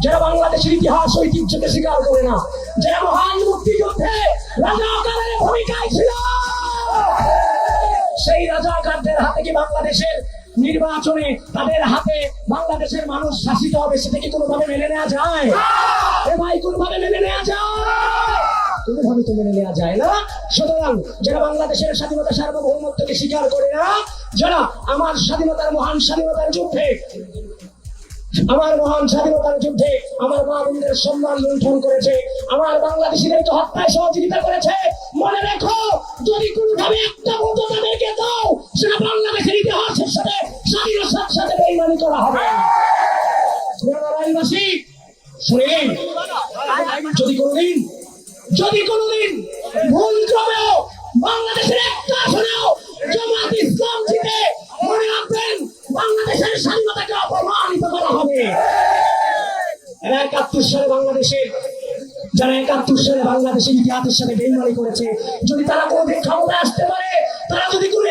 যারা বাংলাদেশের ইতিহাস ঐতিহ্যকে স্বীকার করে না, যারা মহান মুক্তিযুদ্ধে রাজাকারের ভূমিকায় ছিল, সেই রাজাকারদের হাতে কি বাংলাদেশের নির্বাচনে তাদের হাতে বাংলাদেশের মানুষ শাসিত হবে, সেটা কি কোনোভাবে মেনে নেওয়া যায়? এ ভাই, কোনোভাবে মেনে নেওয়া যায়? কোনোভাবে তো মেনে নেওয়া যায় না। সুতরাং যারা বাংলাদেশের স্বাধীনতা সার্বভৌমত্বকে স্বীকার করে না, যারা আমার স্বাধীনতার মহান স্বাধীনতার যুদ্ধে আমার মহান স্বাধীনতার যুদ্ধে আমার মা বোনদের সম্মান লুণ্ঠন করেছে, আমার বাংলাদেশিদের হত্যায় সহযোগিতা করেছে, মনে রেখো, যদি কোনোভাবে একটা ভোট তাদেরকে দাও, সেটা বাংলাদেশের ইতিহাসের সাথে স্বাধীনতার সাথে বেইমানি করা হবে। লড়াইবাসী শুনেন, যদি কোনোদিন ভুল ক্রমেও বাংলাদেশের একটা আসনেও জামাত ইসলাম জিতে, মনে রাখবেন বাংলাদেশের স্বাধীনতাকে অপমানিত করা হবে। ৭১ সালে বাংলাদেশের যারা ৭১ সালে বাংলাদেশের ইতিহাসের সাথে বেইমানি করেছে, যদি তারা কোনোদিন ক্ষমতায় আসতে পারে, তারা যদি কোনো